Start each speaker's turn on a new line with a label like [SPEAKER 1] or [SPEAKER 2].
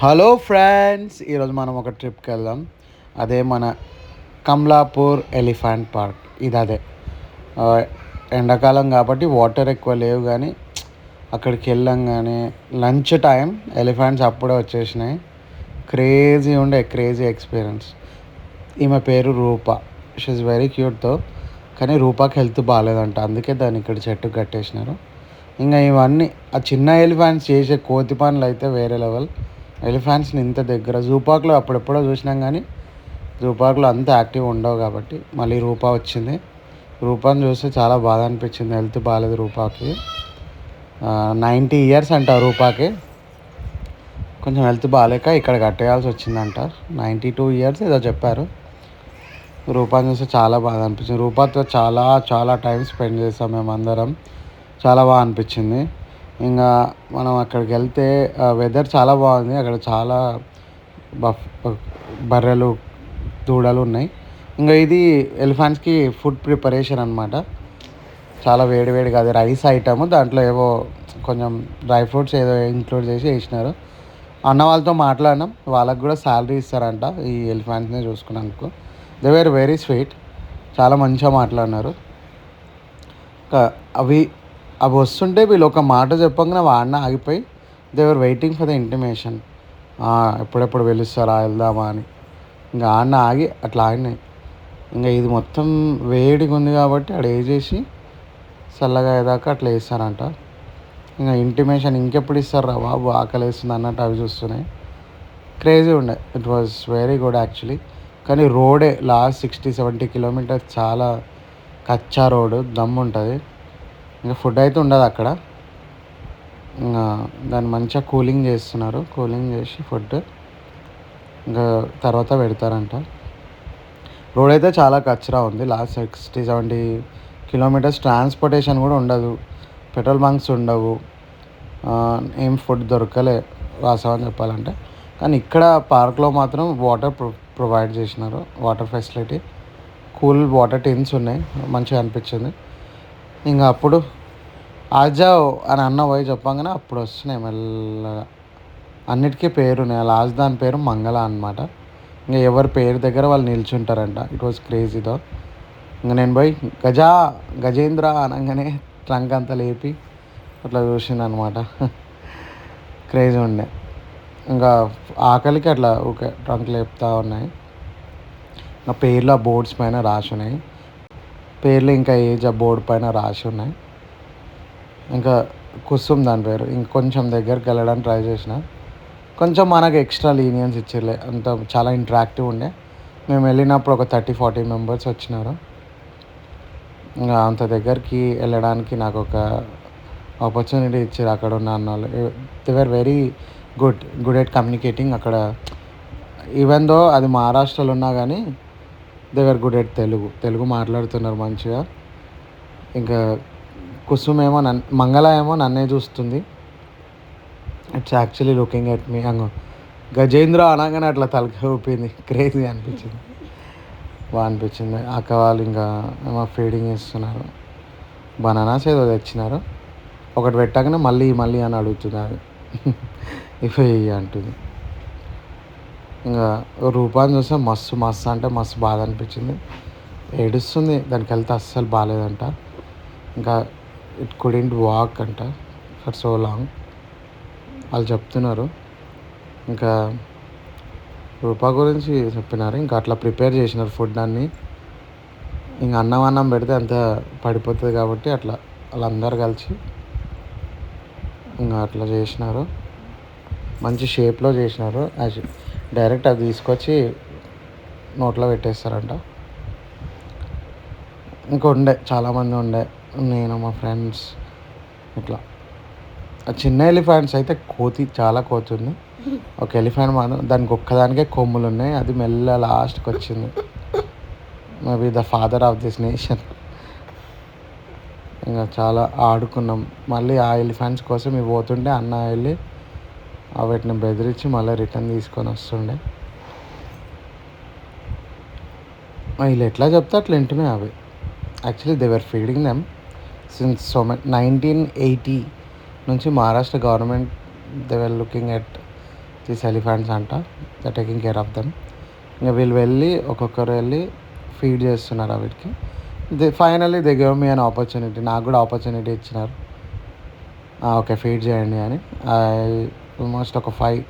[SPEAKER 1] Hello friends, ఈరోజు మనం ఒక ట్రిప్కి వెళ్దాం. అదే మన కమలాపూర్ ఎలిఫెంట్ పార్క్. అదే ఆ, ఎండాకాలం కాబట్టి వాటర్ ఎక్కువ లేవు, కానీ అక్కడికి వెళ్ళంగానే లంచ్ టైం ఎలిఫెంట్స్ అప్పుడే వచ్చేసినాయి. Crazy experience. ఈమె పేరు రూప. షీఈ్ వెరీ క్యూట్తో, కానీ రూపాకి హెల్త్ బాగాలేదంట, అందుకే దాన్ని ఇక్కడ చెట్టుకు కట్టేసినారు. ఇంకా ఇవన్నీ ఆ చిన్న ఎలిఫెంట్స్ చేసే కోతి పనులు అయితే వేరే లెవెల్. ఎలిఫెంట్స్ని ఇంత దగ్గర జూ పార్క్లో అప్పుడెప్పుడో చూసినాం, కానీ జూ పార్క్లో అంత యాక్టివ్ ఉండవు కాబట్టి మళ్ళీ రూపా వచ్చింది. రూపాని చూస్తే చాలా బాధ అనిపించింది. హెల్త్ బాగాలేదు రూపాకి. 90 ఇయర్స్ అంట రూపాకి. కొంచెం హెల్త్ బాగాలేక ఇక్కడ కట్టేయాల్సి వచ్చిందంట. 92 ఇయర్స్ ఏదో చెప్పారు. రూపాని చూస్తే చాలా బాధ అనిపించింది. రూపాతో చాలా చాలా టైం స్పెండ్ చేసాం మేమందరం. చాలా బాగా అనిపించింది. ఇంకా మనం అక్కడికి వెళ్తే వెదర్ చాలా బాగుంది. అక్కడ చాలా బఫ్ బర్రెలు, దూడలు ఉన్నాయి. ఇంకా ఇది ఎలిఫెంట్స్కి ఫుడ్ ప్రిపరేషన్ అనమాట. చాలా వేడిగా అది రైస్ ఐటమ్. దాంట్లో ఏవో కొంచెం డ్రై ఫ్రూట్స్ ఏదో ఇంక్లూడ్ చేసి వేసినారు. అన్న వాళ్ళతో మాట్లాడినాం, వాళ్ళకు కూడా శాలరీ ఇస్తారంట ఈ ఎలిఫెంట్స్ని చూసుకున్నందుకు. They were very sweet. చాలా మంచిగా మాట్లాడినారు. అవి అవి వస్తుంటే వీళ్ళు ఒక మాట చెప్పగానే వాడిన ఆగిపోయి దేవర్ వెయిటింగ్ ఫర్ ద ఇంటిమేషన్. ఎప్పుడెప్పుడు పిలుస్తారా వెళ్దామా అని. ఇంకా ఆడిన ఆగి అట్లా ఆడినాయి. ఇంకా ఇది మొత్తం వేడిగా ఉంది కాబట్టి అక్కడ వేసేసి చల్లగా అయ్యేదాకా అట్లా వేస్తారంట. ఇంకా ఇంటిమేషన్ ఇంకెప్పుడు ఇస్తారా బాబు, ఆకలి వేస్తుంది అన్నట్టు అవి చూస్తున్నాయి. క్రేజీ ఉండే. It was very good actually. కానీ రోడే లాస్ట్ 60-70 కిలోమీటర్స్ చాలా కచ్చా రోడ్డు, దమ్ము ఉంటుంది. ఇంకా ఫుడ్ అయితే ఉండదు అక్కడ. ఇంకా దాన్ని మంచిగా కూలింగ్ చేస్తున్నారు. కూలింగ్ చేసి ఫుడ్ ఇంకా తర్వాత పెడతారంట. రోడ్ అయితే చాలా కచ్చరా ఉంది. లాస్ట్ 60-70 కిలోమీటర్స్ ట్రాన్స్పోర్టేషన్ కూడా ఉండదు. పెట్రోల్ బంక్స్ ఉండవు. ఏం ఫుడ్ దొరకలే వాస్తవం చెప్పాలంటే. కానీ ఇక్కడ పార్క్లో మాత్రం వాటర్ ప్రొవైడ్ చేసినారు. Water facility, cool water tins ఉన్నాయి. మంచిగా అనిపించింది. ఇంకా అప్పుడు ఆజావ్ అని అన్న పోయి చెప్పగానే అప్పుడు వస్తున్నాయి మెల్లగా. అన్నిటికీ పేరున్నాయి. లాస్ట్ దాని పేరు మంగళ అనమాట. ఇంకా ఎవరి పేరు దగ్గర వాళ్ళు నిల్చుంటారంట. It was క్రేజీతో. ఇంకా నేను పోయి గజేంద్ర అనగానే ట్రంక్ అంతా లేపి అట్లా చూసింది అనమాట. క్రేజీ ఉండే. ఇంకా ఆకలికి అట్లా ఓకే ట్రంక్ లేపుతూ ఉన్నాయి. నా పేర్లు ఆ బోర్డ్స్ పైన రాసి ఉన్నాయి. పేర్లు ఇంకా ఏజ్ ఆ బోర్డు పైన రాసి ఉన్నాయి. ఇంకా కుసుమ్ దాని పేరు. ఇంకొంచెం దగ్గరికి వెళ్ళడానికి ట్రై చేసిన. కొంచెం మనకు ఎక్స్ట్రా లీనియన్స్ ఇచ్చిర్లే. అంత చాలా ఇంటరాక్టివ్ ఉండే. మేము వెళ్ళినప్పుడు ఒక 30-40 మెంబర్స్ వచ్చినారు. ఇంకా అంత దగ్గరికి వెళ్ళడానికి నాకు ఒక ఆపర్చునిటీ ఇచ్చారు అక్కడ ఉన్న అన్న వాళ్ళు. They were very good at communicating. అక్కడ ఈవెన్ దో అది మహారాష్ట్రలో ఉన్నా కానీ they were good at Telugu మాట్లాడుతున్నారు మంచిగా. ఇంకా కుసుమ్ ఏమో మంగళ ఏమో నన్నే చూస్తుంది. It's actually looking at me. Gajendra అనగానే అట్లా తలకాయ ఊపింది. క్రేజీ అనిపించింది. బాగా అనిపించింది. అక్క వాళ్ళు ఇంకా ఏమో ఫీడింగ్ ఇస్తున్నారు. బనానాస్ ఏదో తెచ్చినారు. ఒకటి పెట్టగానే మళ్ళీ అని అడుగుతున్నారు. ఇవే అంటుంది. ఇంకా రూపాన్ని చూస్తే మస్తు అంటే మస్తు బాధ అనిపించింది. ఏడుస్తుంది. దానికి వెళ్తే అస్సలు బాగాలేదంట. ఇంకా ఇట్ కుడెంట్ వాక్ అంట ఫర్ సో లాంగ్ వాళ్ళు చెప్తున్నారు. ఇంకా రూపా గురించి చెప్పినారు. ఇంకా అట్లా ప్రిపేర్ చేసినారు ఫుడ్ అన్నీ. ఇంకా అన్నం పెడితే అంత పడిపోతుంది కాబట్టి అట్లా వాళ్ళందరూ కలిసి ఇంకా అట్లా చేసినారు. మంచి షేప్లో చేసినారు. డైరెక్ట్ అది తీసుకొచ్చి నోట్లో పెట్టేస్తారంట. ఇంకా చాలామంది నేను మా ఫ్రెండ్స్ ఇట్లా. ఆ చిన్న ఎలిఫెంట్స్ అయితే చాలా కోతి ఉంది. ఒక ఎలిఫెంట్ మాత్రం దానికి ఒక్కదానికే కొమ్ములు ఉన్నాయి. అది మెల్ల లాస్ట్కి వచ్చింది. Maybe the father of this nation. ఇంకా చాలా ఆడుకున్నాం. మళ్ళీ ఆ ఎలిఫెంట్స్ కోసం ఇవి పోతుంటే అన్న వెళ్ళి వాటిని బెదిరించి మళ్ళీ రిటర్న్ తీసుకొని వస్తుండే. వీళ్ళు ఎట్లా చెప్తే అట్లా వింటున్నాయి అవి. Actually they were feeding them since 1980 నుంచి Maharashtra government they were looking at this elephants అంట, the taking care of them. ఇంకా వీళ్ళు వెళ్ళి ఒక్కొక్కరు వెళ్ళి ఫీడ్ చేస్తున్నారు వీటికి. Finally they give me an opportunity, నాకు కూడా ఆపర్చునిటీ ఇచ్చినారు, ఓకే ఫీడ్ చేయండి అని. ఆల్మోస్ట్ ఒక 5